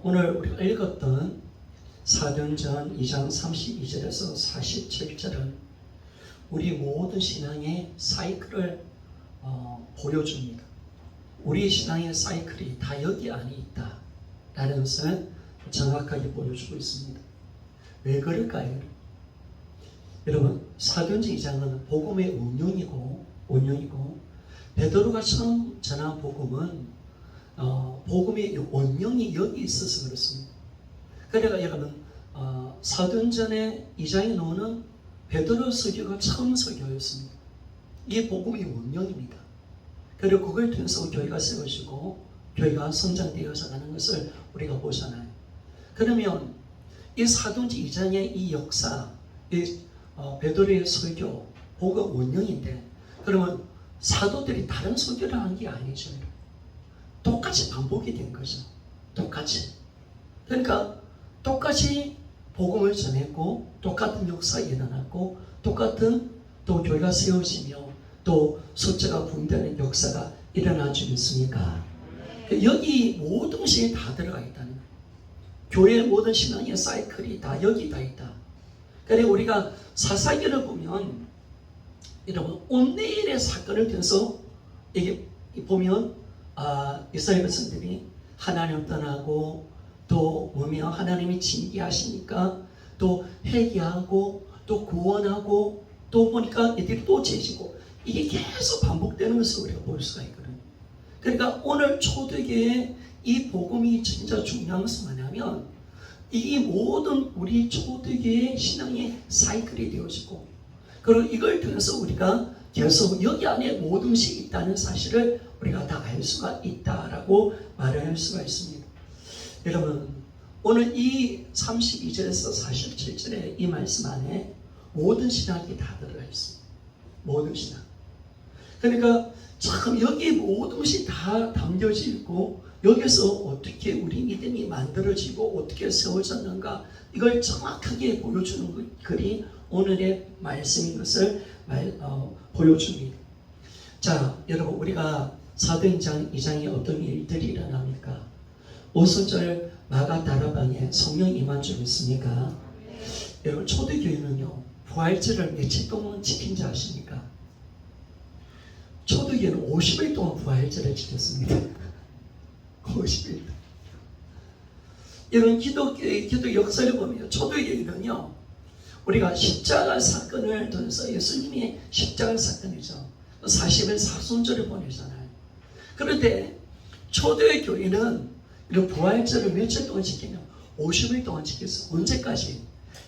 오늘 우리가 읽었던 사도행전 2장 32절에서 47절은 우리 모든 신앙의 사이클을 보여줍니다. 우리 신앙의 사이클이 다 여기 안에 있다라는 것을 정확하게 보여주고 있습니다. 왜 그럴까요? 여러분, 사도행전 2장은 복음의 원령이고 베드로가 처음 전한 복음은 복음의 원령이 여기 있어서 그렇습니다. 그러니까 여러분, 사도행전의 2장에 나오는 베드로 설교가 처음 설교였습니다. 이게 복음의 원령입니다. 그리고 그걸 통해서 교회가 세워지고 교회가 성장되어서 가는 것을 우리가 보잖아요. 그러면 이 사도행전 2장의 이 역사, 이 베드로의 설교, 복음 원령인데, 그러면 사도들이 다른 설교를 한 게 아니죠. 똑같이 반복이 된 거죠. 똑같이. 그러니까 똑같이 복음을 전했고 똑같은 역사가 일어났고 똑같은 또 교회가 세워지며 또 숫자가 분되는 역사가 일어나지 않습니까? 여기 모든 것이 다 들어가 있다는 거예요. 교회의 모든 신앙의 사이클이 다 여기 다 있다. 그래서 우리가 사사기를 보면 여러분 온내일의 사건을 통해서 이게 보면 이스라엘 백성들이 하나님을 떠나고 또 보면 하나님이 징계하시니까 또 회개하고 또 구원하고 또 보니까 이들이 또 죄지고 이게 계속 반복되는 것을 우리가 볼 수가 있거든요. 그러니까 오늘 초대교회의 이 복음이 진짜 중요한 것은 뭐냐면 이 모든 우리 초대교회의 신앙의 사이클이 되어지고 그리고 이걸 통해서 우리가 계속 여기 안에 모든 것이 있다는 사실을 우리가 다 알 수가 있다라고 말할 수가 있습니다. 여러분, 오늘 이 32절에서 47절의 이 말씀 안에 모든 신학이 다 들어가 있습니다. 모든 신학. 그러니까 참 여기 모든 것이 다 담겨져 있고 여기서 어떻게 우리 믿음이 만들어지고 어떻게 세워졌는가 이걸 정확하게 보여주는 글이 오늘의 말씀인 것을 보여줍니다. 자, 여러분 우리가 사도행전 2장에 어떤 일들이 일어납니까? 오순절 마가다라방에 성령 임한 줄 믿습니까? 여러분 초대교회는요 부활절을 며칠 동안 지킨 줄 아십니까? 초대교회는 50일 동안 부활절을 지켰습니다. 50일. 이런 기독 역사를 보면 초대교회는요 우리가 십자가 사건을 통해서 예수님이 십자가 사건이죠. 40일 사순절을 보내잖아요. 그런데 초대교회는 이런 부활절을 며칠 동안 지키냐? 50일 동안 지켰어. 언제까지?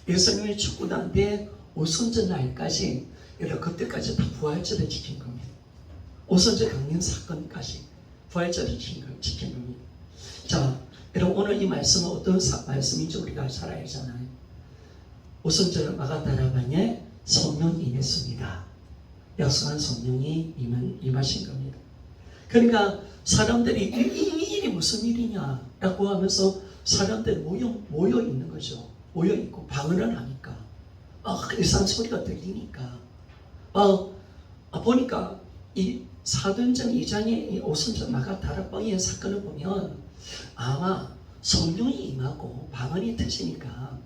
예수님이 죽고 난 뒤에 오순절 날까지 이런 그때까지 다 부활절을 지킨 겁니다. 오순절 강림 사건까지 부활절을 지킨 겁니다. 자, 여러분 오늘 이 말씀은 어떤 말씀인지 우리가 잘 알잖아요. 오순절 마가다라방에 성령이 임했습니다. 약속한 성령이 임하신 겁니다. 그러니까 사람들이 이 일이 무슨 일이냐라고 하면서 사람들이 모여 있는 거죠. 모여 있고 방언을 하니까 이상 소리가 들리니까 보니까 이 사도행전 2장의 이 오순절 마가다락방의 사건을 보면 아마 성령이 임하고 방언이 터지니까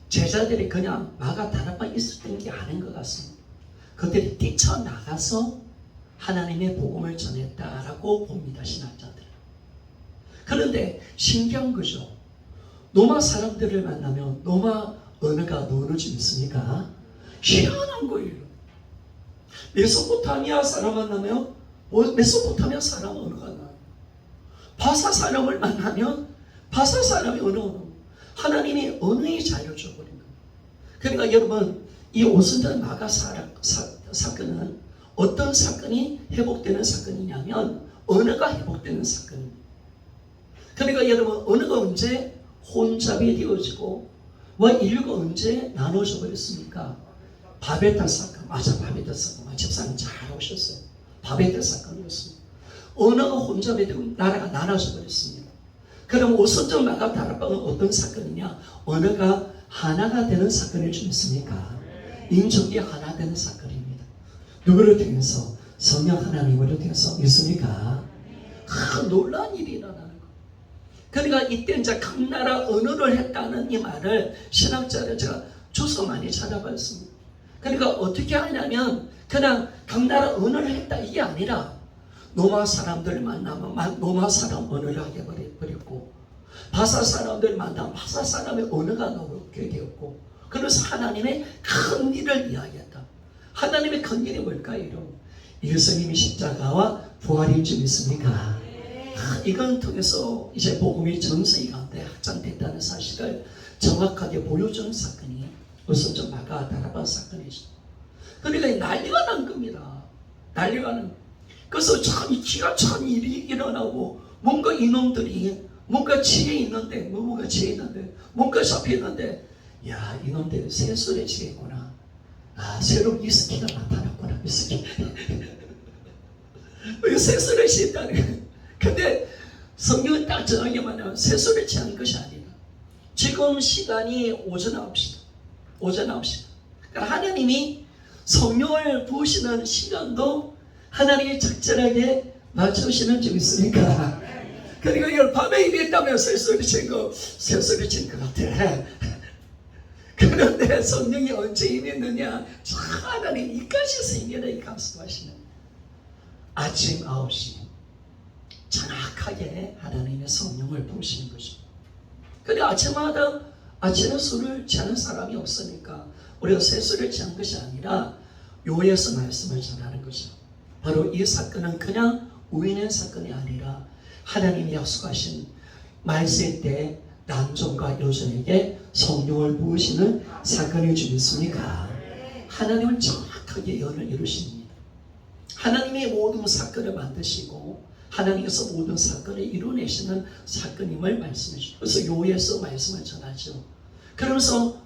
제자들이 그냥 마가다락방에 있었던 게 아닌 것 같습니다. 그들이 뛰쳐나가서 하나님의 복음을 전했다라고 봅니다. 신학자들은. 그런데 신기한 거죠. 로마 사람들을 만나면 로마 언어가 어느 줄 있습니까? 희한한 거예요. 메소포타미아 사람 만나면 메소포타미아 사람 언어가 나요. 바사 사람을 만나면 바사 사람의 언어. 하나님이 언어의 자유를 줘버린 거예요. 그러니까 여러분 이 오순절 마가 사건은 어떤 사건이 회복되는 사건이냐면 언어가 회복되는 사건입니다. 그러니까 여러분 언어가 언제 혼잡이 되어지고 인류가 언제 나눠져 버렸습니까? 바벨탑 사건. 맞아, 바벨탑 사건. 집사님 잘 오셨어요. 바벨탑 사건이었습니다. 언어가 혼잡이 되고 나라가 나눠져 버렸습니다. 그럼 오순절 마가다락방은 어떤 사건이냐? 언어가 하나가 되는 사건을 좀 있습니까? 인종이 하나 되는 사건입니다. 누구를 통해서? 성령 하나님을 통해서. 있습니까? 큰 놀라운 일이 일어나는 거. 그러니까 이때 이제 각 나라 언어를 했다는 이 말을 신학자를 제가 주소 많이 찾아봤습니다. 그러니까 어떻게 하냐면 그냥 각 나라 언어를 했다 이게 아니라 로마 사람들 만나면 로마 사람 언어를 하게 버렸고 바사 사람들 만나면 바사 사람의 언어가 나오게 되었고 그래서 하나님의 큰 일을 이야기했다. 하나님의 큰 일이 뭘까요? 여러분? 예수님이 십자가와 부활인 줄 믿습니까? 이건 통해서 이제 복음이 전 세계 가운데 확장됐다는 사실을 정확하게 보여주는 사건이 우선 마가다라바 사건이죠. 그러니까 난리가 난 겁니다. 난리가 난. 그래서 기가 찬 일이 일어나고 뭔가 이놈들이 뭔가 지혜 있는데 뭔가 잡혀 있는데 야 이놈들 새술의 지혜구나. 새로운 위스키가 나타났구나. 위스키. 새술의 지혜다는. 근데 성경은 딱 정하게 말하면 새술을 취한 것이 아니다. 지금 시간이 오전 9시다. 오전 9시다. 그러니까 하나님이 성령을 부으시는 시간도 하나님이 적절하게 맞추시는 줄 있습니까? 그러니까 이걸 밤에 일했다면 새소리 친 것 같아. 그런데 성령이 언제 임했느냐? 하나님 이까지서 임해라 감수하시는 아침 9시 정확하게 하나님의 성령을 부으시는 거죠. 그런데 아침마다 아침에 술을 취하는 사람이 없으니까 우리가 새술을 취한 것이 아니라 요에서 말씀을 전하는 거죠. 바로 이 사건은 그냥 우연의 사건이 아니라 하나님이 약속하신 말세 때 남종과 여종에게 성령을 부으시는 사건일 줄 믿습니까? 하나님은 정확하게 예언을 이루십니다. 하나님이 모든 사건을 만드시고 하나님께서 모든 사건을 이루내시는 사건임을 말씀해 주시고 그래서 요에서 말씀을 전하죠. 그러면서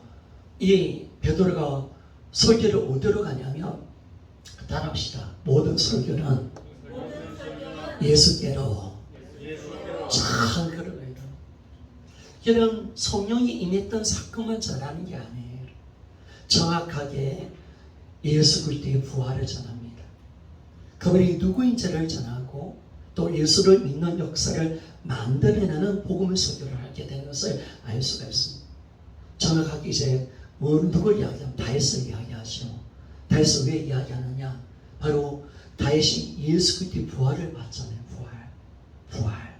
이 베드로가 설교를 어디로 가냐면 따라합시다. 모든 설교는 예수께로 잘 걸어가야 돼요. 이런 성령이 임했던 사건만 전하는 게 아니에요. 정확하게 예수 그리스도의 부활을 전합니다. 그분이 누구인지를 전하고 또 예수를 믿는 역사를 만들어내는 복음의 설교를 하게 되는 것을 알 수가 있습니다. 정확하게 이제 누굴 이야기하면 다윗을 이야기하죠. 다윗을 왜 이야기하느냐? 바로 다윗이 예수 그리스도의 부활을 봤잖아요. 부활.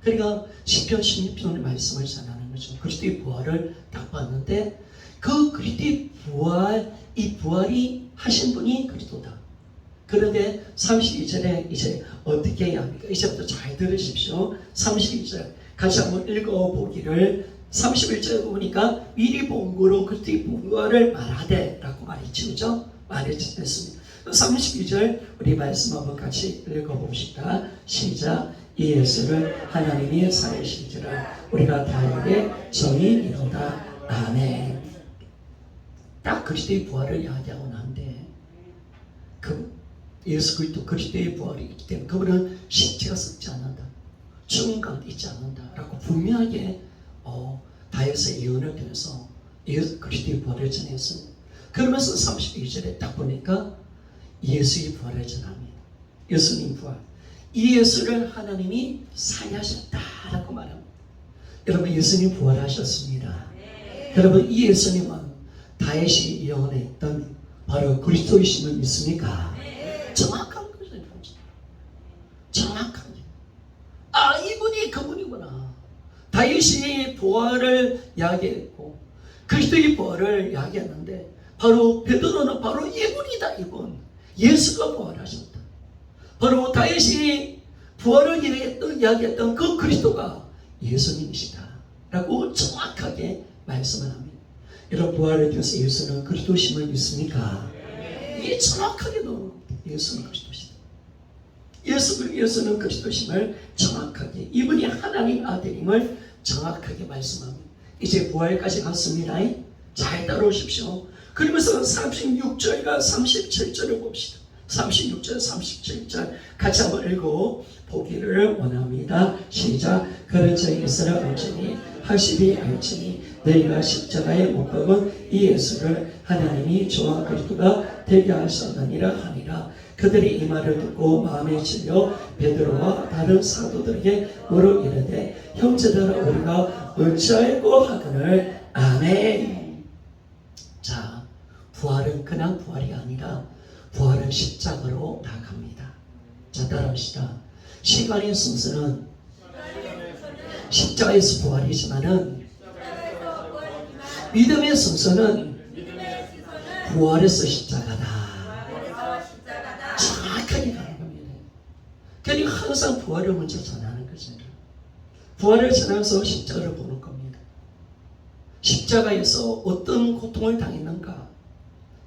그러니까 시편 16편의 말씀을 전하는 거죠. 그리스도의 부활을 딱 봤는데 그 그리스도의 부활, 이 부활이 하신 분이 그리스도다. 그런데 32절에 이제 어떻게 해야 합니까? 이제부터 잘 들으십시오. 32절 같이 한번 읽어보기를 31절에 보니까 미리 본 거로 그리스도의 부활을 말하되 라고 말했죠. 그죠? 말했습니다. 32절 우리 말씀 한번 같이 읽어봅시다. 시작. 이 예수를 하나님이 살리신지라 우리가 다윗의 정이 이루다. 아멘. 딱 그리스도의 부활을 이야기하고 난데 그 예수 그리스도 그리스도의 부활이 있기 때문에 그분은 십자가 썩지 않는다. 죽은 가운데 있지 않는다. 라고 분명하게 다윗의 예언을 통해서 예수 그리스도의 부활을 전했습니다. 그러면서 32절에 딱 보니까 예수의 부활을 전합니다. 예수님 부활. 이 예수를 하나님이 살려하셨다라고 말합니다. 여러분 예수님 부활하셨습니다. 여러분 이 예수님은 다윗이 예언했던 바로 그리스도이심을 믿습니까? 정확한 거죠. 정확하게. 이분이 그분이구나. 다윗이 부활을 이야기했고 그리스도의 부활을 이야기했는데 바로 베드로는 바로 이분이다. 이분. 예수가 부활하셨다. 바로 다윗이 부활을 이야기했던 그 그리스도가 예수님이시다. 라고 정확하게 말씀을 합니다. 여러분 부활에 대해서 예수는 그리스도심을 믿습니까? 이게 정확하게 나오는 겁니다. 예수는 그리스도시다. 예수는 그리스도심을 정확하게 이분이 하나님 아들임을 정확하게 말씀합니다. 이제 부활까지 갔습니다. 잘 따라오십시오. 그러면서 36절과 37절을 봅시다. 36절, 37절 같이 한번 읽어보기를 원합니다. 시작. 그런 저희 이스라엘 온전히 확실히 알지니 너희가 십자가에 못 박은 이 예수를 하나님이 저와 그리스도가 되게 하셨느니라 하니라. 그들이 이 말을 듣고 마음에 질려 베드로와 다른 사도들에게 물어 이르되 형제들아 우리가 어찌알고 하거늘. 아멘. 자, 부활은 그냥 부활이 아니라 부활은 십자가로 나아갑니다. 자, 따라합시다. 시간의 순서는 십자가에서 부활이지만은 믿음의 순서는 부활에서 십자가다. 정확하게 가는 겁니다. 그러니까 항상 부활을 먼저 전하는 거죠. 부활을 전하면서 십자가를 보는 겁니다. 십자가에서 어떤 고통을 당했는가,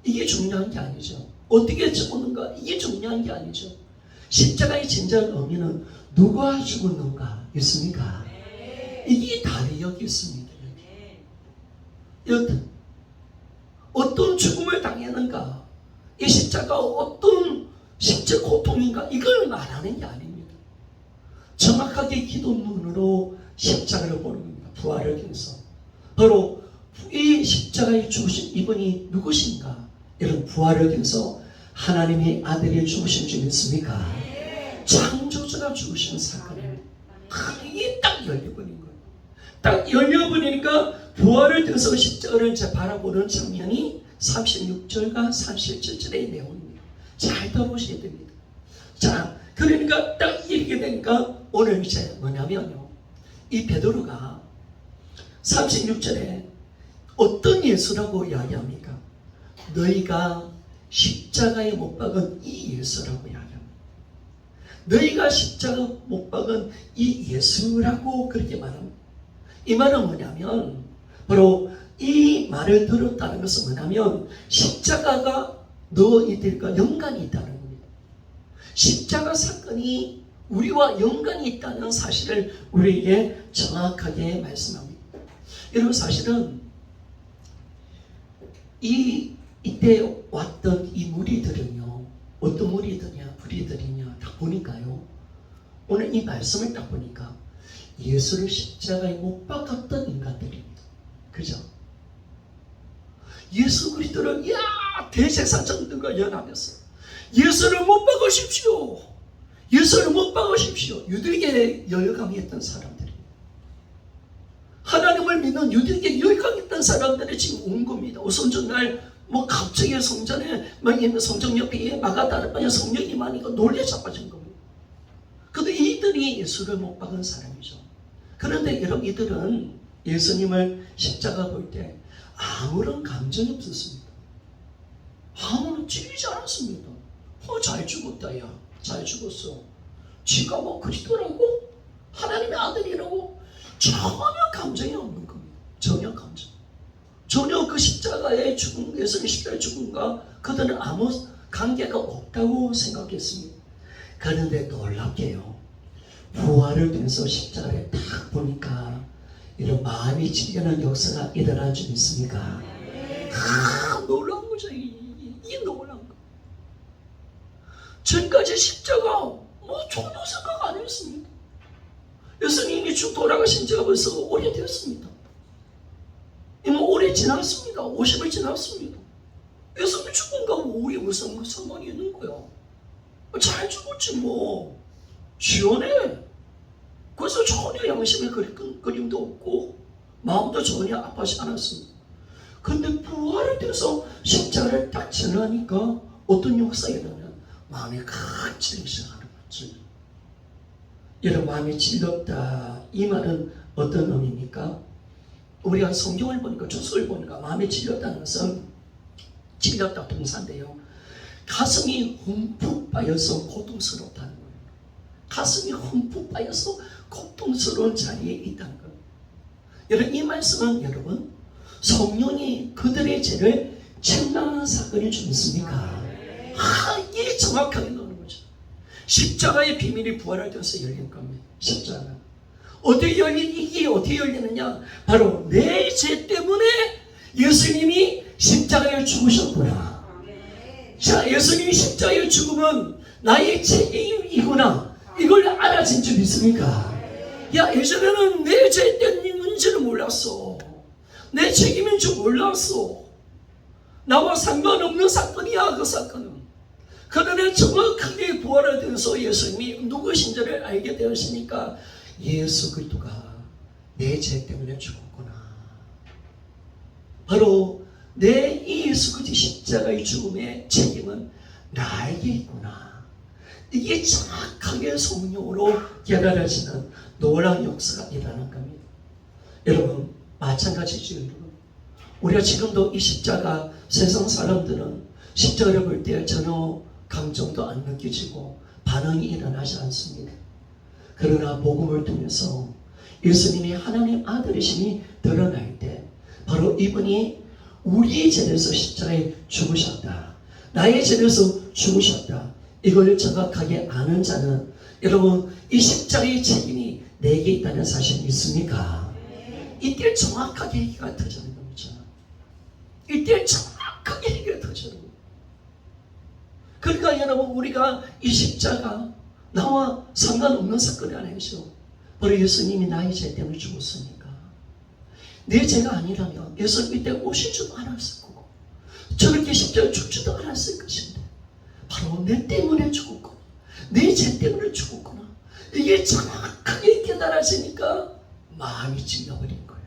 이게 중요한 게 아니죠. 어떻게 죽었는가, 이게 중요한 게 아니죠. 십자가의 진정한 의미는 누가 죽었는가 있습니까? 이게 답이 여기 있습니다. 여튼 어떤 죽음을 당했는가, 이 십자가가 어떤 십자 고통인가, 이걸 말하는 게 아닙니다. 정확하게 기도문으로 십자가를 보는 겁니다. 부활을 통해서 바로 이 십자가에 죽으신 이분이 누구신가? 이런 부활을 통해서 하나님의 아들이 죽으신 줄 믿습니까? 창조주가 죽으신 사건입니다. 이게 딱 열려버린 거예요. 딱 열려버리니까 부활을 통해서 십자가를 이제 바라보는 장면이 36절과 37절의 내용입니다. 잘 들어보셔야 됩니다. 자, 그러니까 딱 이렇게 되니까 오늘 이제 뭐냐면요, 이 베드로가 36절에 어떤 예수라고 이야기합니까? 너희가 십자가에 못 박은 이 예수라고 이야기합니다. 너희가 십자가 못 박은 이 예수라고 그렇게 말합니다. 이 말은 뭐냐면 바로 이 말을 들었다는 것은 뭐냐면 십자가가 너희들과 연관이 있다는 겁니다. 십자가 사건이 우리와 연관이 있다는 사실을 우리에게 정확하게 말씀합니다. 여러분, 사실은 이때 왔던 이 무리들은요, 어떤 무리들이냐 딱 보니까요, 오늘 이 말씀을 딱 보니까 예수를 십자가에 못 박았던 인간들입니다. 그죠? 예수 그리스도를 대제사장들과 연합해서 예수를 못 박으십시오. 예수를 못 박으십시오. 유대인에 열광했던 사람들입니다. 하나님을 믿는 유대인에 열광했던 사람들이 지금 온 겁니다. 우선 전날 갑자기 성전에 성전 옆에 마가다라방에 성령이 많으니까 놀래 자빠진 겁니다. 근데 이들이 예수를 못 박은 사람이죠. 그런데 여러분, 이들은 예수님을 십자가 볼 때 아무런 감정이 없었습니다. 아무런 찔리지 않았습니다. 잘 죽었다, 야. 잘 죽었어. 지가 그리스도라고? 하나님의 아들이라고? 전혀 감정이 없는 겁니다. 전혀 감정. 전혀 그 십자가의 죽음, 예수님 십자가의 죽음과 그들은 아무 관계가 없다고 생각했습니다. 그런데 놀랍게요, 부활을 통해서 십자가를 딱 보니까 이런 마음이 찔리는 역사가 일어날 줄 믿습니까? 놀라운 거죠. 이게 놀라운 거. 전까지 십자가 전혀 생각 안 했습니다. 예수님이 돌아가신 지가 벌써 오래되었습니다. 오래 지났습니다. 50을 지났습니다. 예수님 죽은 거 우리 무슨 상관이 있는 거야? 잘 죽었지 시원해. 그래서 전혀 양심의 그림도 없고 마음도 전혀 아파하지 않았습니다. 근데 부활을 통해서 십자가를 딱 지나니까 어떤 역사가 일어나냐, 마음이 칵 찔리기 시작하는 거지. 여러분, 마음이 찔렸다, 이 말은 어떤 의미입니까? 우리가 성경을 보니까, 주석을 보니까 마음이 찔렸다는 것은 찔렸다 동사인데요, 가슴이 흠뻑 빠여서 고통스럽다는 거예요. 가슴이 흠뻑 빠여서 고통스러운 자리에 있다는 거예요. 여러분, 이 말씀은 여러분, 성령이 그들의 죄를 책망하는 사건이 좀 있습니까? 이게 정확하게 나오는 거죠. 십자가의 비밀이 부활할 때서 열린 겁니다. 십자가. 이게 어떻게 열리느냐? 바로 내 죄 때문에 예수님이 십자가에 죽으셨구나. 자, 예수님이 십자가에 죽으면 나의 죄이구나, 이걸 알아진 줄 믿습니까? 예전에는 내 죄 때문인지를 몰랐어. 내 책임인 줄 몰랐어. 나와 상관없는 사건이야, 그 사건은. 그러나 정확하게 부활을 통해서 예수님이 누구신지를 알게 되었으니까 예수 그리스도가 내 죄 때문에 죽었구나. 바로 내 이 예수 그리스도의 십자가의 죽음의 책임은 나에게 있구나. 이게 정확하게 성령으로 깨달아지는 놀라운 역사가 일어나는 겁니다. 여러분 마찬가지죠. 여러분 우리가 지금도 이 십자가, 세상 사람들은 십자가를 볼 때 전혀 감정도 안 느껴지고 반응이 일어나지 않습니다. 그러나 복음을 통해서 예수님이 하나님 아들이심이 드러날 때 바로 이분이 우리의 죄에서 십자가에 죽으셨다, 나의 죄에서 죽으셨다, 이걸 정확하게 아는 자는 여러분 이 십자가의 책임이 내게 있다는 사실 믿습니까? 이때 정확하게 해결가 터지는 겁니다. 이때 정확하게 해결이 터지는 겁니다. 그러니까 여러분 우리가 이 십자가 나와 상관없는 사건이 아니죠. 바로 예수님이 나의 죄 때문에 죽었으니까. 내 죄가 아니라면 예수님 이때 오시지도 않았을 거고 저렇게 십자가에 죽지도 않았을 것인데 바로 내 때문에 죽었구나, 내 죄 때문에 죽었구나, 이게 정확하게 깨달아지니까 마음이 찔려버린 거예요.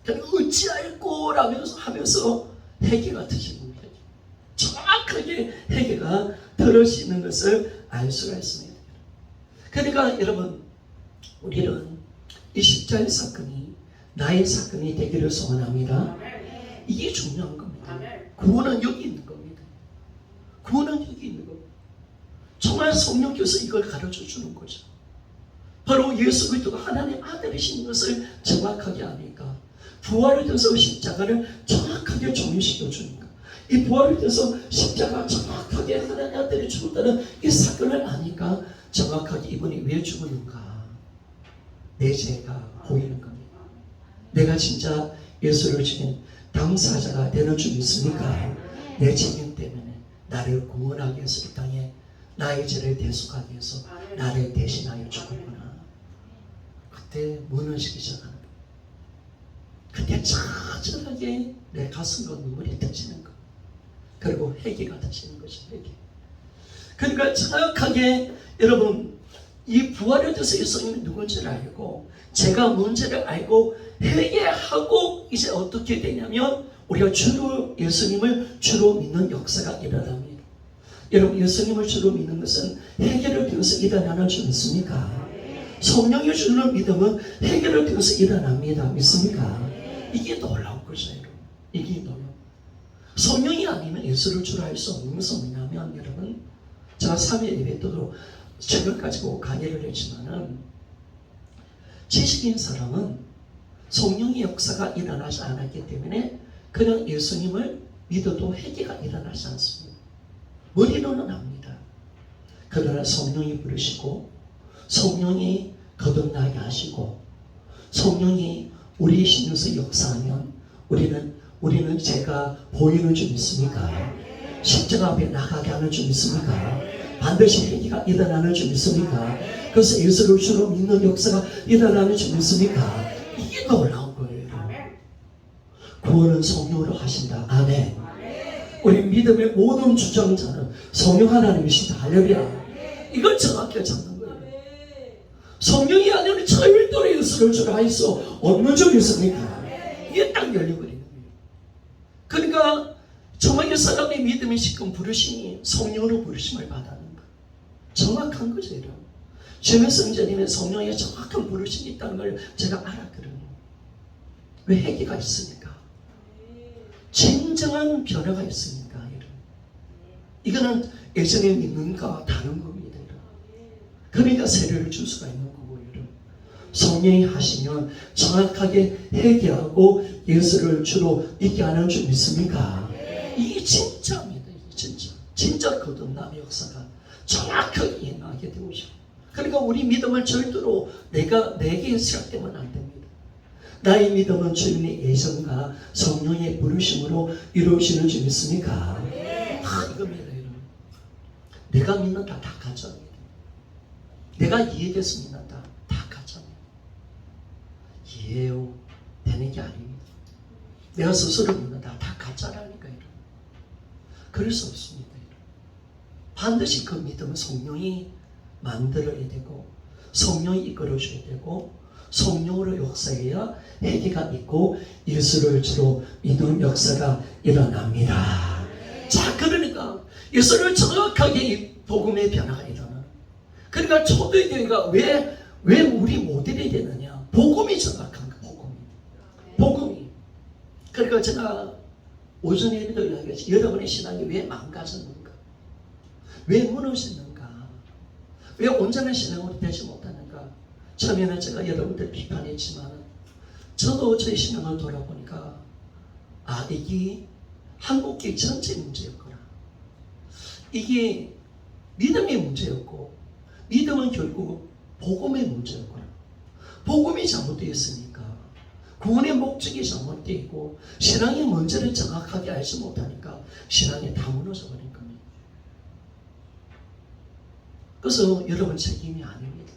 그러니까 어찌할꼬 하면서 회개가 드신 겁니다. 정확하게 회개가 들어지는 것을 알 수가 있습니다. 그러니까 여러분 우리는 이 십자가의 사건이 나의 사건이 되기를 소원합니다. 이게 중요한 겁니다. 구원은 여기 있는 겁니다. 구원은 여기 있는 겁니다. 정말 성령께서 이걸 가르쳐 주는 거죠. 바로 예수 그리스도가 하나님의 아들이신 것을 정확하게 아니까 부활을 통해서 십자가를 정확하게 적용시켜 주는 것. 이 부활을 통해서 십자가 정확하게 하나님의 아들이 죽었다는 이 사건을 아니까 정확하게 이분이 왜 죽었는가, 내 죄가 보이는 겁니다. 내가 진짜 예수를 죽인 당사자가 되는 줄 믿습니까? 내 책임 때문에 나를 구원하기 위해서 이 땅에 나의 죄를 대속하기 위해서 나를 대신하여 죽었구나. 그때 무너지기 시작하는 거예요. 그때 차분하게 내 가슴과 눈물이 터지는 거예요. 그리고 회개가 되시는 것이 회개. 그러니까 정확하게 여러분 이 부활에 대해서 예수님이 누군지를 알고 제가 문제를 알고 회개하고 이제 어떻게 되냐면 우리가 주로 예수님을 주로 믿는 역사가 일어납니다. 여러분 예수님을 주로 믿는 것은 회개를 통해서 일어나는 줄 믿습니까? 성령이 주는 믿음은 회개를 통해서 일어납니다. 믿습니까? 이게 놀라운 거죠. 여러분. 이게 놀라운. 성령이 아니면 예수를 주로 할 수 없는 것은 뭐냐면 여러분 제가 3일 예배 때도 책을 가지고 강의를 했지만은 지식인 사람은 성령의 역사가 일어나지 않았기 때문에 그냥 예수님을 믿어도 회개가 일어나지 않습니다. 머리로는 압니다. 그러나 성령이 부르시고 성령이 거듭나게 하시고 성령이 우리의 심령에서 역사하면 우리는 제가 보이는 줄 믿습니까? 십자가 앞에 나가게 하는 줄 믿습니까? 반드시 회개가 일어나는 줄 믿습니까? 그래서 예수를 주로 믿는 역사가 일어나는 줄 믿습니까? 이게 놀라운 거예요. 구원은 성령으로 하신다. 아멘. 우리 믿음의 모든 주장자는 성령 하나님이시다. 할렐루야. 이걸 정확히 잡는 거예요. 성령이 아니면 절대로 예수를 주로 할 수 없는 줄 믿습니까? 이게 딱 열려버리는 거예요. 그러니까 정말 사람의 믿음의 시금 부르심이 성령으로 부르심을 받았는 거예요. 정확한 거죠. 최면 성전님의 성령의 정확한 부르심이 있다는 걸 제가 알았거든요. 왜 회개가 있으니까. 진정한 변화가 있으니까. 이거는 예전에 믿는 거와 다른 겁니다. 그러니까 세례를 줄 수가 있는 거고. 성령이 하시면 정확하게 회개하고 예수를 주로 믿게 하는 줄 믿습니까? 이게 진짜입니다. 진짜 거듭남의 역사가 정확하게 일어나게 되오죠. 그러니까 우리 믿음을 절대로 내게 시작되면 안 됩니다. 나의 믿음은 주님의 예정과 성령의 부르심으로 이루어지는 줄 믿습니까? 이겁니다. 여러분. 내가 믿는다 다 가짜입니다. 내가 이해돼서 믿는다 다 가짜입니다. 이해요 되는 게 아닙니다. 내가 스스로 믿는다 다 가짜라니까. 여러분. 그럴 수 없습니다. 여러분. 반드시 그 믿음은 성령이 만들어야 되고 성령이 이끌어줘야 되고 성령으로 역사해야 회개가 있고 예수를 주로 믿는 역사가 일어납니다. 자, 그러니까 예수를 정확하게 이 복음의 변화가 일어나는. 그러니까 초대교회가 왜 우리 모델이 되느냐? 복음이 정확한 거, 복음이. 그러니까 제가 오전에도 이야기했지. 여러분의 신앙이 왜 망가졌는가? 왜 무너졌는가? 왜 온전한 신앙으로 되지 못하는가? 처음에는 제가 여러분들 비판했지만 저도 저의 신앙을 돌아보니까 이게 한국교회 전체 문제였구나. 이게 믿음의 문제였고 믿음은 결국 복음의 문제였구나. 복음이 잘못되었으니까 구원의 목적이 잘못되어 있고 신앙의 문제를 정확하게 알지 못하니까 신앙이 다 무너져 버린 겁니다. 그래서 여러분 책임이 아닙니다.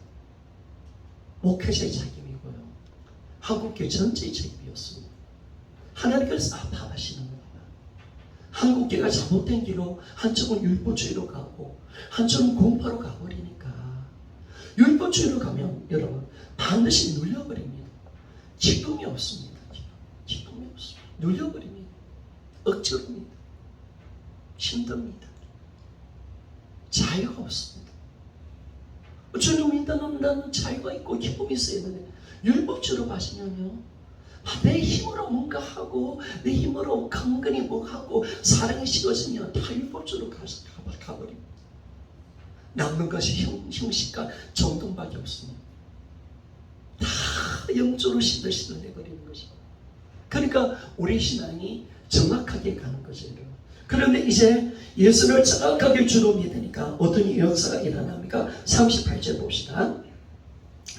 목회자의 책임이고요. 한국교회 전체의 책임이었습니다. 하나님께서 아파하시는 겁니다. 한국교회가 잘못된 길로 한쪽은 율법주의로 가고 한쪽은 공파로 가버리니까 율법주의로 가면 여러분 반드시 눌려버립니다. 기쁨이 없습니다. 기쁨이 없습니다. 눌려버립니다. 억지로입니다. 힘듭니다. 자유가 없습니다. 주님 믿는 나는 자유가 있고 기쁨이 있어야 되는데 율법주의로 가시면요, 내 힘으로 뭔가 하고 내 힘으로 강건히 뭐 하고 사랑이 식어지면 다 율법주의로 가버립니다. 남는 것이 형식과 정통밖에 없습니다. 다 영적으로 시들시들 내버리는 것이고. 그러니까 우리 신앙이 정확하게 가는 거죠. 그런데 이제 예수를 정확하게 주로 믿으니까 어떤 역사가 일어납니까? 38절 봅시다.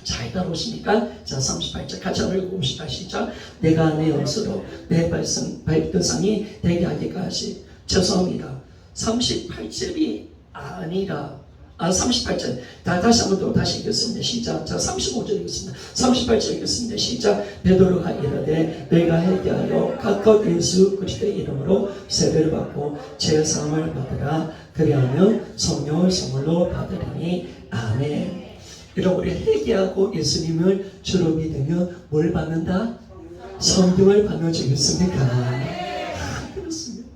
잘 따라오십니까? 자, 38절 같이 한번 읽어봅시다. 시작. 내가 내 영수로 내 백성이 되게 하기까지. 죄송합니다. 38절이 아니라 38절. 다시 한번 또 다시 읽겠습니다. 시작. 자, 35절 읽겠습니다. 38절 읽겠습니다. 시작. 베드로가 이르되 너희가 회개하여 각각 예수 그리스도의 이름으로 세배를 받고 제사함을 받으라. 그리하면 성령을 선물로 받으리니. 아멘. 여러분, 우리 회개하고 예수님을 주로 믿으면 뭘 받는다? 성령을 받는 줄 믿습니까? 그렇습니다.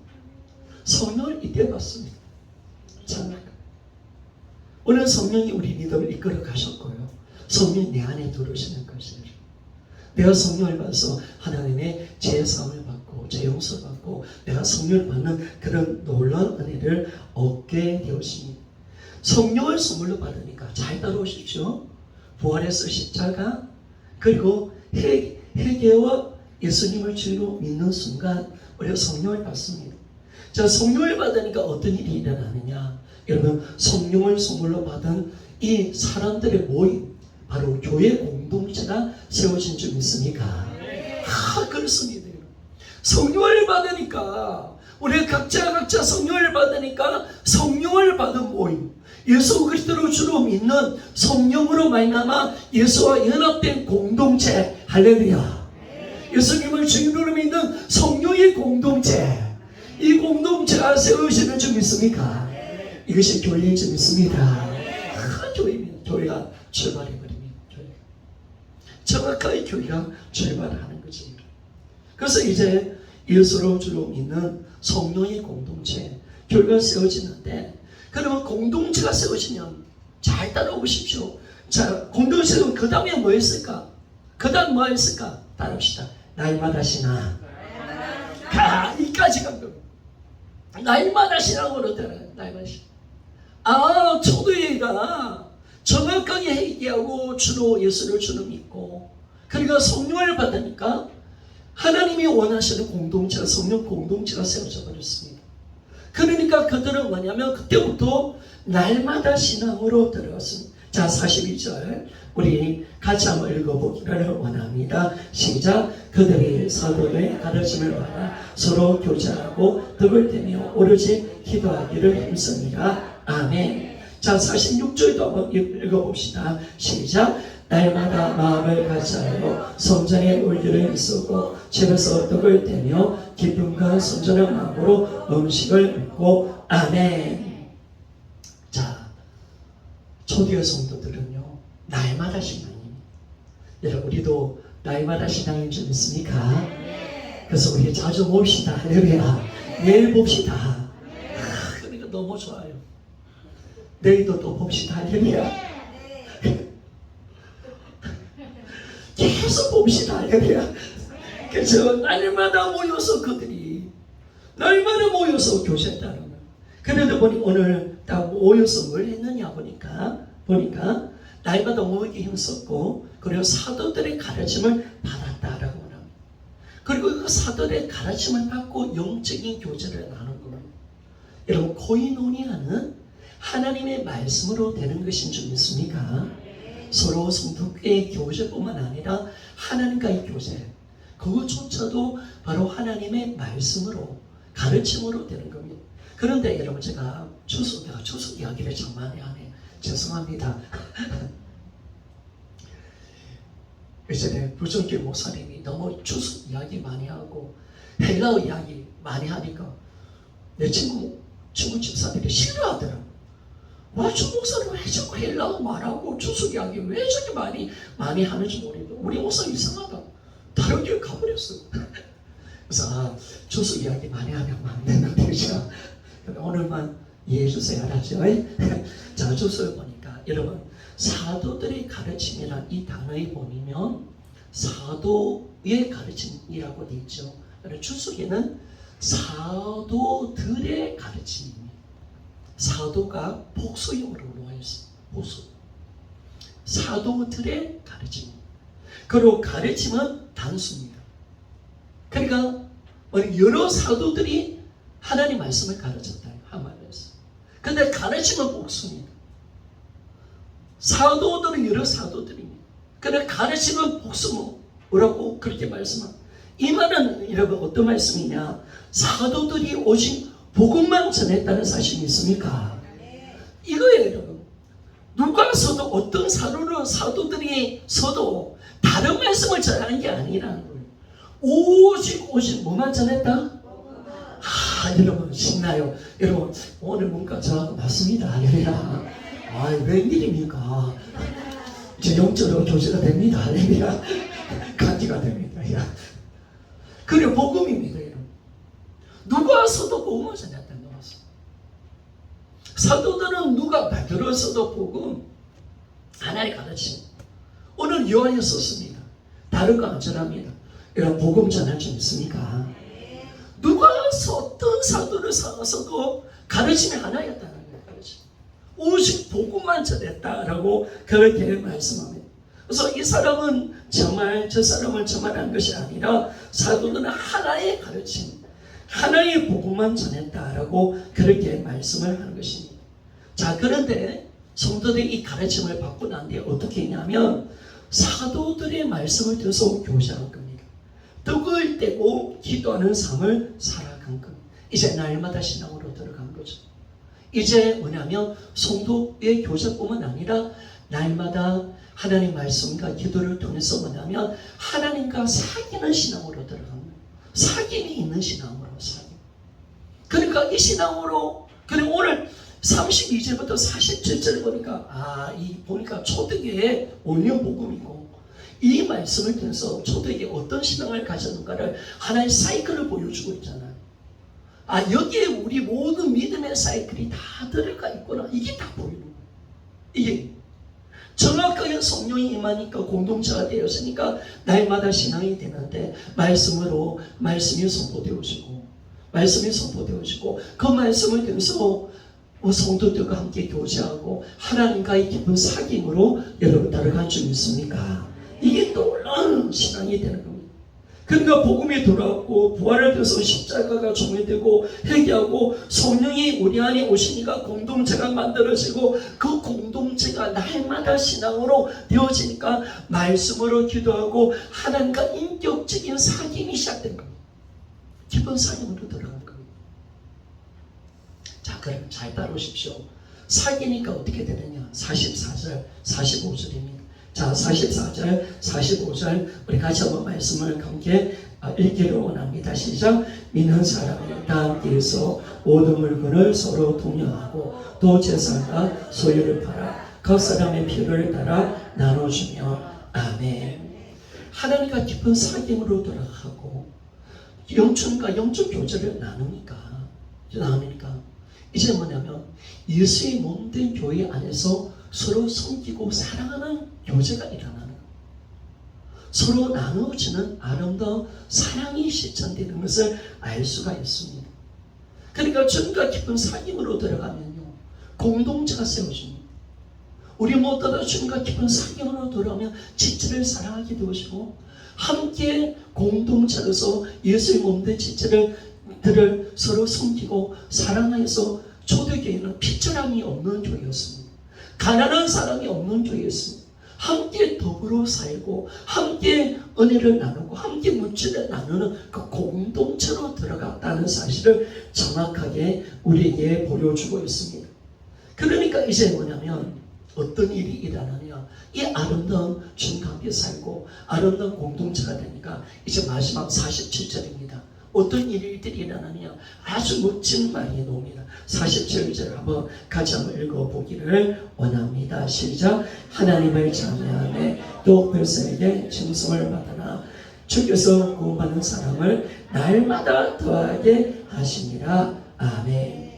성령을 이때 받습니다. 참. 오늘 성령이 우리 믿음을 이끌어 가셨고요. 성령이 내 안에 들어오시는 것이에요. 내가 성령을 받아서 하나님의 제사함을 받고 제용서를 받고 내가 성령을 받는 그런 놀라운 은혜를 얻게 되었습니다. 성령을 선물로 받으니까 잘 따라오십시오. 부활했을 십자가 그리고 회개와 예수님을 주로 믿는 순간 우리가 성령을 받습니다. 자, 성령을 받으니까 어떤 일이 일어나느냐? 여러분, 성령을 선물로 받은 이 사람들의 모임, 바로 교회 공동체가 세워진 줄 믿습니까? 그렇습니다. 성령을 받으니까 우리가 각자 성령을 받으니까 성령을 받은 모임, 예수 그리스도를 주로 믿는 성령으로 말미암아 예수와 연합된 공동체, 할렐루야. 예수님을 주인으로 믿는 성령의 공동체, 이 공동체가 세워지는 줄 믿습니까? 이것이 교회인 줄 믿습니다. 교회입니다. 교회가 출발해버립니다. 정확하게 교회가 출발하는 거지. 그래서 이제 예수를 주로 믿는 성령의 공동체, 교회가 세워지는데, 그러면 공동체가 세워지면 잘 따라오십시오. 자, 공동체는 그 다음에 뭐 했을까? 그 다음 뭐 했을까? 따라합시다. 날마다 신앙. 이까지 간 겁니다. 날마다 신앙으로 되는 날마다 신앙. 초대회가 정확하게 회개하고 주로 예수를 주로 믿고 그러니까 성령을 받으니까 하나님이 원하시는 공동체가 성령 공동체가 세워져 버렸습니다. 그러니까 그들은 뭐냐면 그때부터 날마다 신앙으로 들어갔습니다. 자, 42절 우리 같이 한번 읽어보기를 원합니다. 시작. 그들이 사도의 가르침을 받아 서로 교제하고 덕을 떼며 오로지 기도하기를 힘쓰니라. 아멘. 자, 46절도 한번 읽어봅시다. 시작. 날마다 마음을 같이하여 성전에 올기를 힘쓰고 집에서 떡을 떼며 기쁨과 선전한 마음으로 음식을 먹고. 아멘. 자, 초대의 성도들은요 날마다 신앙입니다. 여러분 우리도 날마다 신앙인 줄 믿습니까? 그래서 우리 자주 봅시다. 할렐루야. 내일 봅시다. 그러니까 너무 좋아요. 내일도 또 봅시다. 할렐루야. 계속 봅시다. 할렐루야. 그래서 날마다 모여서 그들이 날마다 모여서 교제했다는 거예요. 그런데 보니 오늘 다 모여서 뭘 했느냐 보니까 날마다 모이게 힘썼고 그리고 사도들의 가르침을 받았다라고 합니다. 그리고 그 사도들의 가르침을 받고 영적인 교제를 나눈 거예요. 여러분 코이노니아는 하나님의 말씀으로 되는 것인 줄 믿습니까? 서로 성도의 교제뿐만 아니라 하나님과의 교제 그것조차도 바로 하나님의 말씀으로 가르침으로 되는 겁니다. 그런데 여러분 제가 추석 이야기를 참 많이 하네요. 죄송합니다. 예전에 부정길 목사님이 너무 추석 이야기 많이 하고 헬라어 이야기 많이 하니까 내 친구 집사들이 싫어하더라고. 와, 주 목사님 왜 자꾸 헬라어 말하고 추석 이야기 왜 저렇게 많이 하는지 모르겠고 우리 목사 이상하다. 다른 길 가버렸어. 그래서 추석 이야기 많이 하면 안 되는 되죠. 오늘만 이해해 주세요. 알았죠? 자, 추석을 보니까 여러분 사도들의 가르침이란 이 단어에 보면 사도의 가르침이라고 되어 있죠. 추석에는 사도들의 가르침입니다. 사도가 복수형으로 놓여 있어요. 복수. 사도들의 가르침입니다. 그리고 가르침은 단수입니다. 그러니까 여러 사도들이 하나님 말씀을 가르쳤다. 한말로해서. 근데 가르침은 복수입니다. 사도들은 여러 사도들입니다. 근데 가르침은 복수라고 그렇게 말씀합니다. 이 말은 여러분 어떤 말씀이냐? 사도들이 오직 복음만 전했다는 사실이 있습니까? 이거예요, 여러분. 누가 서도 어떤 사도들이 서도 다른 말씀을 전하는 게 아니라는 거예요. 오직 뭐만 전했다? 여러분 신나요. 여러분 오늘 문과 저하고 맞습니다. 할렐루야. 웬일입니까? 이제 영적으로 교제가 됩니다. 할렐루야. 감기가 됩니다. 그래 복음입니다. 여러분. 누가 서도 복음을 전했다. 사도들은 누가 베드로서도 복음 하나의 가르침. 오늘 요한이 썼습니다. 다른 거 안 전합니다. 여러분 복음 전할 줄 믿습니까? 누가 어떤 사도를 살아서도 가르침이 하나였다는 거예요. 가르침. 오직 복음만 전했다라고 그렇게 말씀합니다. 그래서 이 사람은 저 사람을 저말한 것이 아니라 사도들은 하나의 가르침, 하나의 복음만 전했다라고 그렇게 말씀을 하는 것입니다. 자, 그런데 성도들이 이 가르침을 받고 난 뒤에 어떻게 했냐면 사도들의 말씀을 들어서 교제한 겁니다. 떡을 떼고 기도하는 삶을 살아간 겁니다. 이제 날마다 신앙으로 들어간 거죠. 이제 뭐냐면 성도의 교제뿐만 아니라 날마다 하나님 말씀과 기도를 통해서 뭐냐면 하나님과 사귀는 신앙으로 들어간 거예요. 사귐이 있는 신앙으로 사귐. 그러니까 이 신앙으로 그리고 오늘 32절부터 47절 보니까 초대교회의 온전 복음이고 이 말씀을 통해서 초대교회 어떤 신앙을 가졌는가를 하나의 사이클을 보여주고 있잖아요. 여기에 우리 모든 믿음의 사이클이 다 들어가 있구나. 이게 다 보이는 거예요. 이게 정확하게 성령이 임하니까 공동체가 되었으니까 날마다 신앙이 되는데 말씀이 선포되어지고 그 말씀을 통해서 성도들과 함께 교제하고 하나님과의 깊은 사귐으로 여러분 따라갈 줄 믿습니까? 이게 놀라운 신앙이 되는 겁니다. 그러니까 복음이 돌아왔고 부활을 통해서 십자가가 종료되고 회개하고 성령이 우리 안에 오시니까 공동체가 만들어지고 그 공동체가 날마다 신앙으로 되어지니까 말씀으로 기도하고 하나님과 인격적인 사귐이 시작된 겁니다. 깊은 사귐으로 들어간 겁니다. 자, 그럼 잘 따라오십시오. 사귀니까 어떻게 되느냐? 44절, 45절입니다. 자, 44절, 45절 우리 같이 한번 말씀을 함께 읽기를 원합니다. 시작. 믿는 사람이 다 함께해서 모든 물건을 서로 동료하고 또 재산과 소유를 팔아 각 사람의 필요를 따라 나눠주며 아멘. 하나님과 깊은 사귐으로 돌아가고 영천과 영적 교제를 나누니까 이제 뭐냐면 예수의 몸된 교회 안에서 서로 섬기고 사랑하는 교제가 일어나는 거예요. 서로 나누어지는 아름다운 사랑이 실천되는 것을 알 수가 있습니다. 그러니까 전과 깊은 사귐으로 들어가면요, 공동체가 세워집니다. 우리 모두가 주님과 깊은 사귐으로 돌아오면 지체를 사랑하게 되어지고 함께 공동체로서 예수의 몸된 지체들을 서로 섬기고 사랑해서 초대교회는 피처함이 없는 교회였습니다. 가난한 사람이 없는 교회였습니다. 함께 더불어 살고 함께 은혜를 나누고 함께 물질을 나누는 그 공동체로 들어갔다는 사실을 정확하게 우리에게 보여주고 있습니다. 그러니까 이제 뭐냐면 어떤 일이 일어나냐, 이 아름다운 주님과 함께 살고 아름다운 공동체가 되니까 이제 마지막 47절입니다. 어떤 일들이 일어나느냐, 아주 멋진 말이 나옵니다. 47절 한번 같이 한번 읽어보기를 원합니다. 시작. 하나님을 찬양하며 또 별세에게称颂을 받으나 주께서 구원받는 사람을 날마다 더하게 하시니라. 아멘.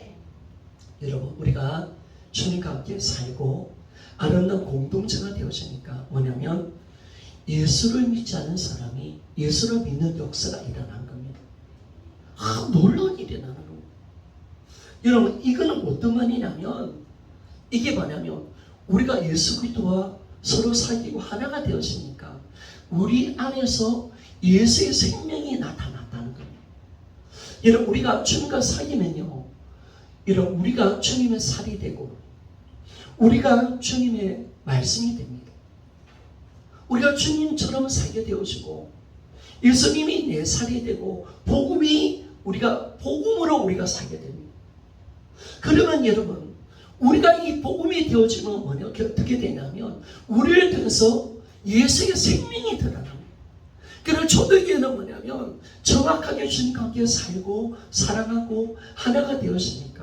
여러분, 우리가 주님과 함께 살고 아름다운 공동체가 되어지니까 뭐냐면 예수를 믿지 않은 사람이 예수를 믿는 역사가 일어난 겁니다. 놀라운 일이 일어나는 겁니다. 여러분, 이거는 어떤 말이냐면 이게 뭐냐면 우리가 예수 그리스도와 서로 사귀고 하나가 되었으니까 우리 안에서 예수의 생명이 나타났다는 겁니다. 여러분, 우리가 주님과 사귀면요, 여러분, 우리가 주님의 살이 되고 우리가 주님의 말씀이 됩니다. 우리가 주님처럼 살게 되어지고 예수님이 내 살이 되고 복음으로 우리가 살게 됩니다. 그러면 여러분, 우리가 이 복음이 되어지면 어떻게 되냐면 우리를 통해서 예수의 생명이 드러납니다. 그래서 초대교회는 뭐냐면 정확하게 주님과 함께 살고 사랑하고 하나가 되었으니까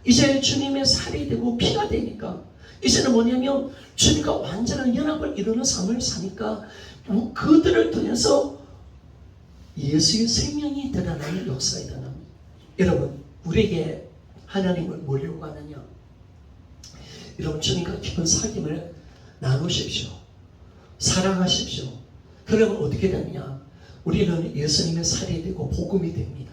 이제 주님의 살이 되고 피가 되니까 이제는 뭐냐면 주님과 완전한 연합을 이루는 삶을 사니까 그들을 통해서 예수의 생명이 드러나는 역사가 일어납니다. 여러분, 우리에게 하나님을 뭘 요구하느냐? 여러분, 주님과 깊은 사귐을 나누십시오. 사랑하십시오. 그러면 어떻게 되느냐? 우리는 예수님의 살이 되고 복음이 됩니다.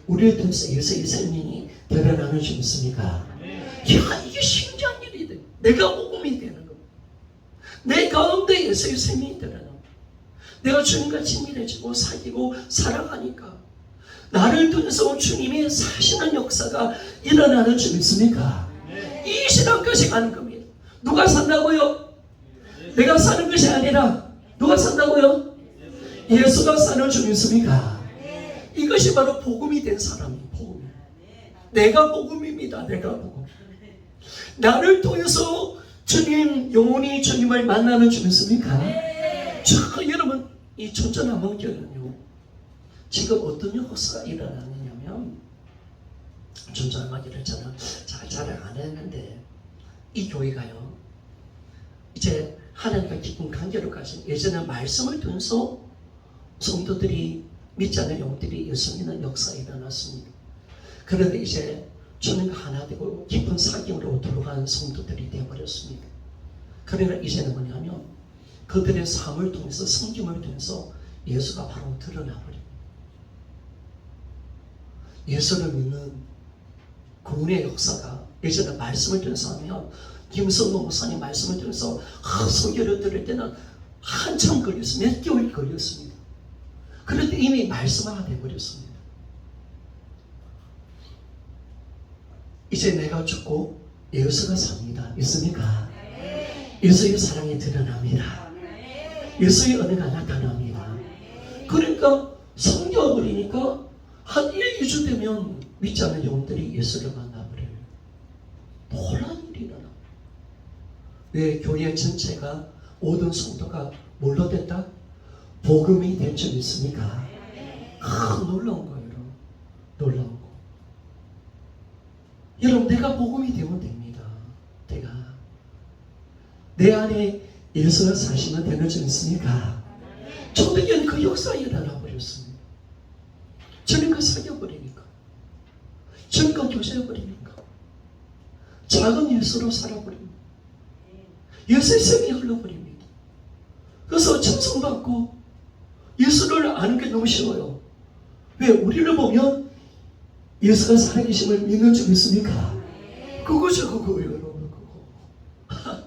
우리를 통해서 예수의 생명이 드러나는 줄 믿습니까? 야, 이게 신기한 일이다. 내가 복음이 되는 겁니다. 내 가운데 예수의 생명이 드러나는 겁니다. 내가 주님과 친밀해지고 사귀고 사랑하니까 나를 통해서 주님이 사시는 역사가 일어나는 줄 믿습니까? 이 시간까지 가는 겁니다. 누가 산다고요? 내가 사는 것이 아니라 누가 산다고요? 예수가 사는 줄 믿습니까? 이것이 바로 복음이 된 사람이에요. 복음. 내가 복음입니다. 내가 복음. 나를 통해서 주님, 영혼이 주님을 만나는 줄 믿습니까? 여러분, 이 춘천함원교회는요, 지금 어떤 역사가 일어나느냐면, 춘천함원교회를 저는 잘 자랑 안 했는데 이 교회가요, 이제 하나님과 깊은 관계로 가신, 예전에 말씀을 통해서 성도들이 믿지 않는 영들이 예수 믿는 역사가 일어났습니다. 그런데 이제 주님과 하나 되고 깊은 사귐으로 들어간 성도들이 되어버렸습니다. 그러나 이제는 뭐냐면 그들의 삶을 통해서, 성김을 통해서 예수가 바로 드러나버립니다. 예수를 믿는 구원의 역사가 예전에 말씀을 통해서 하면 김성동 목사님 말씀을 통해서 설교를 들을 때는 한참 걸렸습니다. 몇 개월 걸렸습니다. 그런데 이미 말씀화가 되어버렸습니다. 이제 내가 죽고 예수가 삽니다. 있습니까? 예수의 사랑이 드러납니다. 예수의 은혜가 나타납니다. 그러니까 성경을 버리니까 한 1, 2주 되면 믿지 않는 영혼들이 예수를 만나버려요. 놀라운 일이 일어납니다. 왜 교회 전체가, 모든 성도가 뭘로 됐다? 복음이 된 줄 믿습니까? 놀라운 거예요. 놀라운 거. 여러분, 내가 복음이 되면 됩니다. 내가 내 안에 예수가 사시면 되는 줄 믿습니까? 초대교회는 그 역사에 일어나 버렸습니다. 저는 사겨버리니까, 전과 교제해버리니까, 작은 예수로 살아버립니다. 예수의 생이 흘러버립니다. 그래서 칭송받고 예수를 아는 게 너무 쉬워요. 왜? 우리를 보면 예수가 살아계심을 믿는 줄 믿습니까? 그거죠, 그거예요, 여러분. 그거.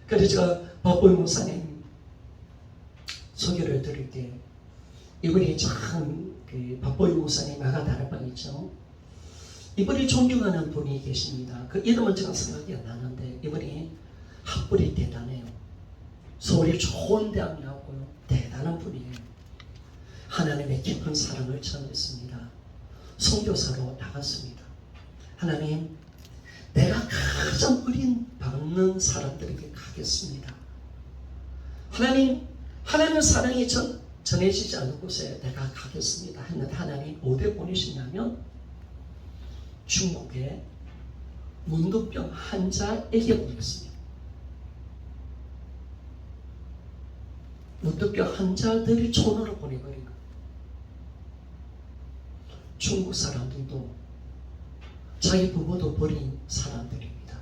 그래서 제가 박보영 목사님 소개를 드릴 때, 이분이 참 박보영 목사님 아가 다락방 있죠. 이분이 존경하는 분이 계십니다. 그 이름은 제가 생각이 안 나는데 이분이 학벌이 대단해요. 서울에 좋은 대학 나오고요. 대단한 분이에요. 하나님의 깊은 사랑을 전했습니다. 선교사로 나갔습니다. 하나님, 내가 가장 어린 박는 사람들에게 가겠습니다. 하나님, 하나님의 사랑이 전해지지 않은 곳에 내가 가겠습니다. 했는데 하나님 어디에 보내시냐면 중국의 문둥병 환자에게 보냈습니다. 문둥병 환자들이 촌으로 보내버린 거예요. 중국 사람들도 자기 부모도 버린 사람들입니다.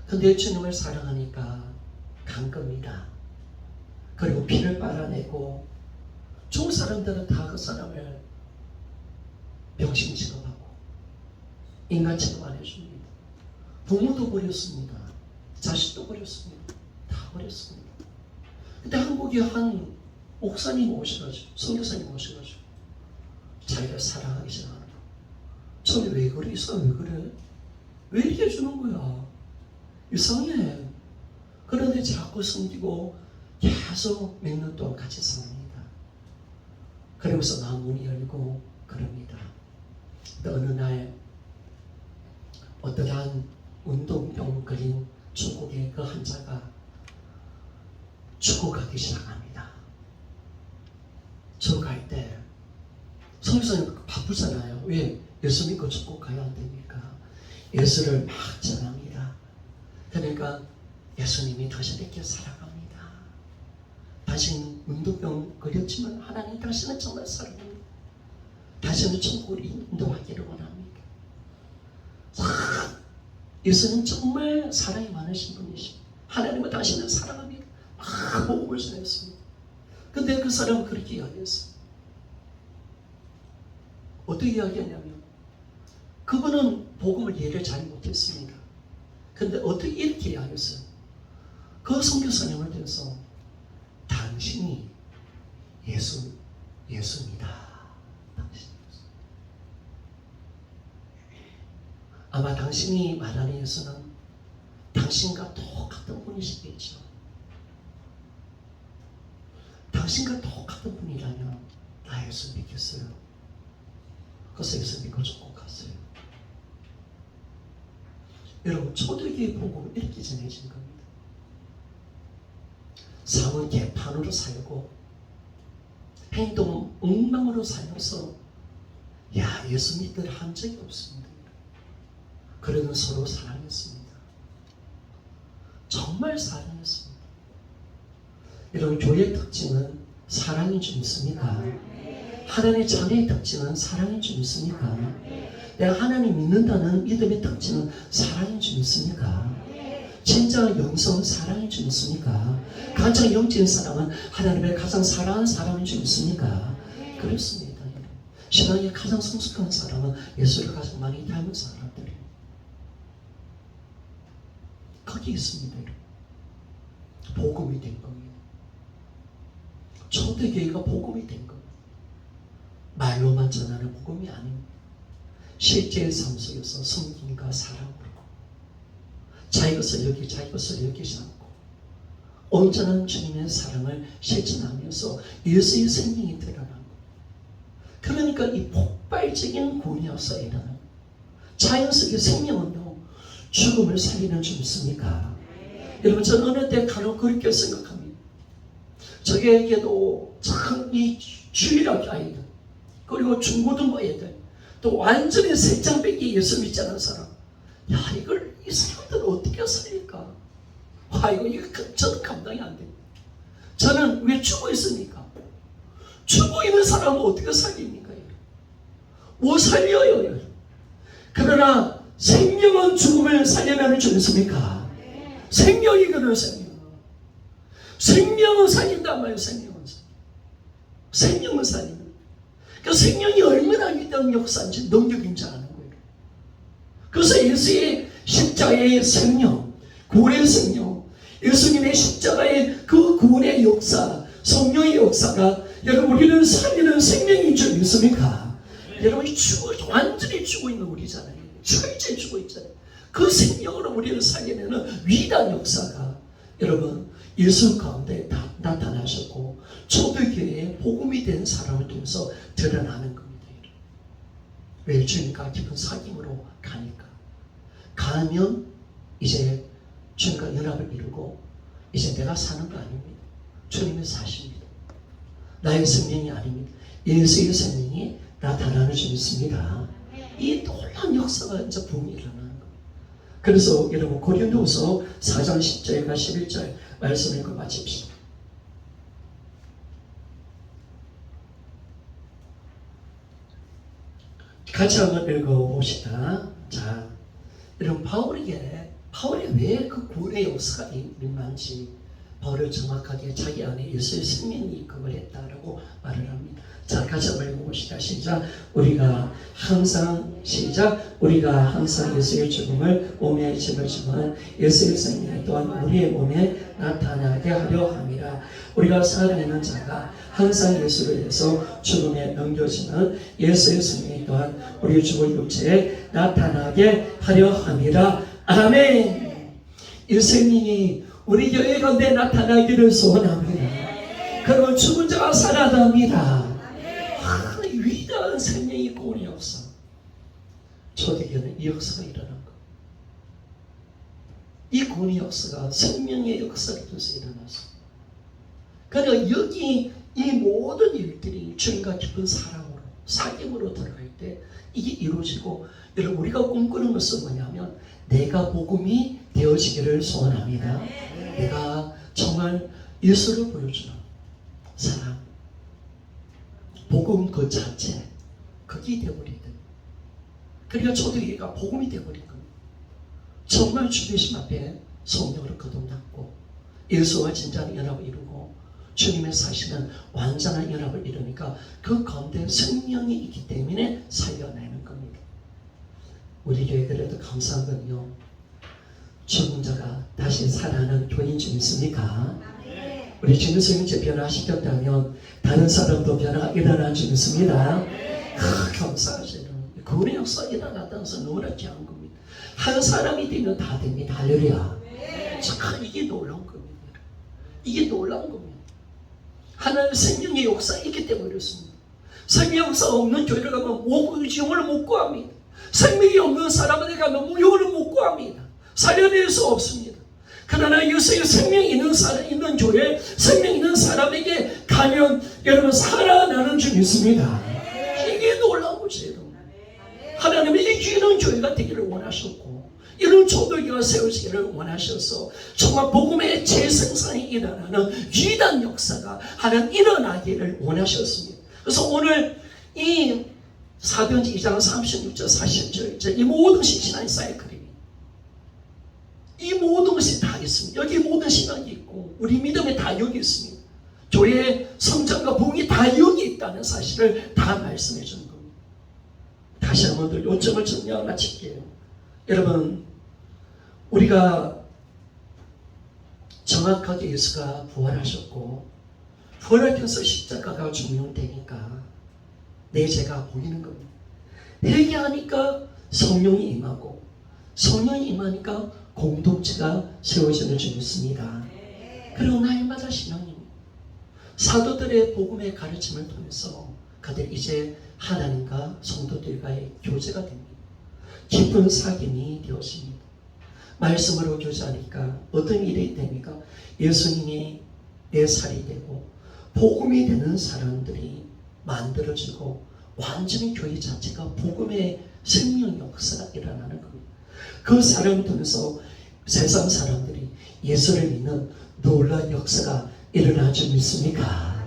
근데 주님을 사랑하니까 간 겁니다. 그리고 피를 빨아내고 중국 사람들은 다 그 사람을 병신 취급하고 인간 취급 안 해줍니다. 부모도 버렸습니다. 자식도 버렸습니다. 다 버렸습니다. 근데 한국에 한 목사님 오셔가지고, 선교사님 오셔가지고 자기를 사랑하기 시작하는 거야. 저게 왜 그래? 왜 그래? 왜 이렇게 해주는 거야? 이상해. 그런데 자꾸 숨기고 계속 몇 년 동안 같이 삽니다. 그러면서 마음 문이 열고 그럽니다. 어느 날 어떠한 운동병 걸린 중국의 그 환자가 죽어가기 시작합니다. 죽어갈 때 선교사님 바쁘잖아요. 왜? 예수 믿고 죽고 가야 안 됩니까? 예수를 막 전합니다. 그러니까 예수님이 당신에게 사랑합니다. 당신 운동병 걸렸지만 하나님 당신은 정말 사랑합니다. 당신은 천국을 인도하기를 원합니다. 예수는 정말 사랑이 많으신 분이십니다. 하나님은 당신을 사랑합니다. 복음을 전했습니다. 근데 그 사람은 그렇게 이야기했어요. 어떻게 이야기했냐면 그분은 복음을 이해를 잘 못했습니다. 근데 어떻게 이렇게 이야기했어요. 그 선교사님을 대해서 당신이 예수입니다. 아마 당신이 말하는 예수는 당신과 똑같은 분이시겠죠. 당신과 똑같은 분이라면 나 예수 믿겠어요. 그래서 예수 믿고 죽고 갔어요. 여러분, 초대교회 복음은 이렇게 전해진 겁니다. 삶은 개판으로 살고 행동은 엉망으로 살면서 예수 믿들 한 적이 없습니다. 그러면 서로 사랑했습니다. 정말 사랑했습니다. 여러분, 교회의 특징은 사랑인 줄 믿습니까? 하나님의 자녀의 특징은 사랑인 줄 믿습니까? 내가 하나님 믿는다는 믿음의 특징은 사랑인 줄 믿습니까? 진짜 영성은 사랑인 줄 믿습니까? 가장 영적인 사람은 하나님의 가장 사랑하는 사람인 줄 믿습니까? 그렇습니다. 신앙의 가장 성숙한 사람은 예수를 가장 많이 닮은 사람들이에요. 거기 있습니다. 복음이 된 겁니다. 초대교회가 복음이 된 겁니다. 말로만 전하는 복음이 아닙니다. 실제의 삶 속에서 성김과 사랑으로 자기 것을 여기지 않고 온전한 주님의 사랑을 실천하면서 예수의 생명이 드러나는 것. 그러니까 이 폭발적인 구원이 없어 일어나는 자연 속의 생명은요, 죽음을 살리는 줄 믿습니까? 여러분, 저는 어느 때 간혹 그렇게 생각합니다. 저에게도 참 이 주일학 아이들, 그리고 중고등부 애들, 또 완전히 새장배기 예수 믿지 않은 사람, 이 사람들을 어떻게 살릴까? 이거 저도 감당이 안 됩니다. 저는 왜 죽어 있습니까? 죽어 있는 사람은 어떻게 살립니까? 못 살려요. 그러나 생명은 죽음을 살려면 죽습니까? 생명이거든요. 생명은 살린단 말이에요. 생명은 살리는. 그 생명이 얼마나 위대한 역사인지 능력인지 아는 거예요. 그래서 예수의 십자가의 생명, 구원의 생명, 예수님의 십자가의 그 구원의 역사, 성령의 역사가 여러분 우리를 살리는 생명인 줄 믿습니까? 여러분이 완전히 죽어 있는 우리잖아요. 철저히 죽어 있잖아요. 그 생명으로 우리를 살리는 위대한 역사가 여러분 예수 가운데 나타나셨고 초대교회에 복음이 된 사람을 통해서 드러나는 겁니다. 왜 주님과 깊은 사귐으로 가니까. 가면 이제 주님과 연합을 이루고 이제 내가 사는 거 아닙니다. 주님이 사십니다. 나의 생명이 아닙니다. 예수의 생명이 나타나는 줄 믿습니다. 이 놀라운 역사가 이제 붐이 일어나는 거예요. 그래서 여러분 고린도후서 4장 10절과 11절 말씀을 읽고 마칩시다. 같이 한번 읽어봅시다. 자, 여러분 바울이 왜 그 구원의 역사가 임한지 바울을 정확하게 자기 안에 예수의 생명이 그걸 했다라고 말을 합니다. 자, 같이 한번 읽어봅시다. 시작. 우리가 항상 예수의 죽음을 몸에 짊어지면 예수의 생명 또한 우리의 몸에 나타나게 하려 함이라. 우리가 살아있는 자가 항상 예수를 위해서 죽음에 넘겨지는 예수의 생명 또한 우리 죽은 육체에 나타나게 하려 함이라. 아멘. 이 생명이 우리 교회 가운데 나타나기를 소원합니다. 그러면 죽은 자가 살아납니다. 위대한 생명이 구원의 역사. 초대교회는 이 역사가 일어난 것. 이 구원의 역사가 생명의 역사를 통해서 일어났어. 그러니까 여기 이 모든 일들이 주님과 깊은 사랑으로 사귐으로 들어갈 때 이게 이루어지고, 여러분 우리가 꿈꾸는 것은 뭐냐면 내가 복음이 되어지기를 소원합니다. 내가 정말 예수를 보여주는 사랑, 복음 그 자체, 그게 되어버리든. 그러니까 초대교회가 복음이 되어버린 겁니다. 정말 주되심 앞에 성령으로 거듭났고 예수와 진짜의 연합을 이루고 주님의 사시는 완전한 연합을 이루니까 그 가운데 생명이 있기 때문에 살려내는 겁니다. 우리 교회 그래도 감사한 건요, 죽은 자가 다시 살아나는 교회인 줄 믿습니까? 우리 주님이 이제 변화시켰다면 다른 사람도 변화가 일어난 줄 믿습니다. 감사하시는 구원의 역사가 일어났다는 것은 너무나 귀한 겁니다. 한 사람이 되면 다 됩니다. 할렐루야. 참 이게 놀라운 겁니다. 이게 놀라운 겁니다. 하나님의 생명의 역사가 있기 때문에 그렇습니다. 생명의 역사가 없는 교회를 가면 영혼을 못 구합니다. 생명이 없는 사람한테 가면 영혼을 못 구합니다. 살려낼 수 없습니다. 그러나 예수의 생명이 있는 교회, 생명 있는 사람에게 가면 여러분 살아나는 줄 믿습니다. 이게 놀라운 것이에요. 하나님은 이기는 교회가 되기를 원하셨고 이런 초대교회가 세워지기를 원하셔서 정말 복음의 재생산이 일어나는 위대한 역사가 하나님 일어나기를 원하셨습니다. 그래서 오늘 이 사도행전 2장 36절 40절 이 모든 신앙의 사이클입니다. 이 모든 것이 다 있습니다. 여기 모든 신앙이 있고 우리 믿음이 다 여기 있습니다. 교회의 성장과 부흥이 다 여기 있다는 사실을 다 말씀해 주는 겁니다. 다시 한번 요점을 정리하고 마칠게요. 여러분 우리가 정확하게 예수가 부활하셨고 부활하셔서 십자가가 중용되니까 내 죄가 보이는 겁니다. 회개하니까 성령이 임하고 성령이 임하니까 공동체가 세워지는 줄 믿습니다. 그리고 날마다 신앙입니다. 사도들의 복음의 가르침을 통해서 그들 이제 하나님과 성도들과의 교제가 됩니다. 깊은 사귐이 되었습니다. 말씀으로 교제하니까 어떤 일이 됩니까? 예수님이 내 살이 되고 복음이 되는 사람들이 만들어지고 완전히 교회 자체가 복음의 생명 역사가 일어나는 겁니다. 그 사람을 통해서 세상 사람들이 예수를 믿는 놀라운 역사가 일어날 줄 믿습니까?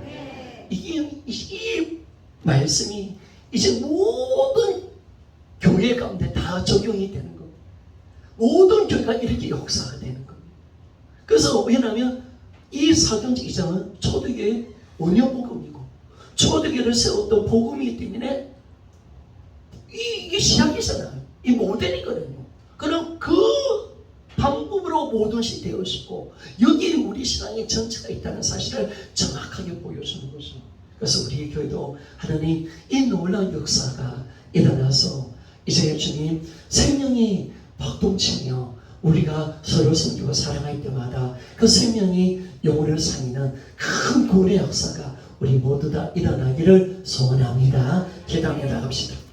이 말씀이 이제 모든 교회 가운데 다 적용이 되는 겁니다. 모든 교회가 이렇게 역사가 되는 겁니다. 그래서 왜냐하면 이 사도행전 2장은 초대교회의 원효복음이고 초대교회를 세웠던 복음이기 때문에 이게 시작이잖아요. 이 모델이거든요. 그럼 그 방법으로 모든 것이 되어지고 여기에 우리 신앙의 전체가 있다는 사실을 정확하게 보여주는 거죠. 그래서 우리 교회도 하나님 이 놀라운 역사가 일어나서 이제 주님 생명이 박동치며 우리가 서로 섬기고 사랑할 때마다 그 생명이 영혼을 살리는 큰 구원의 역사가 우리 모두 다 일어나기를 소원합니다. 기도하며 나갑시다.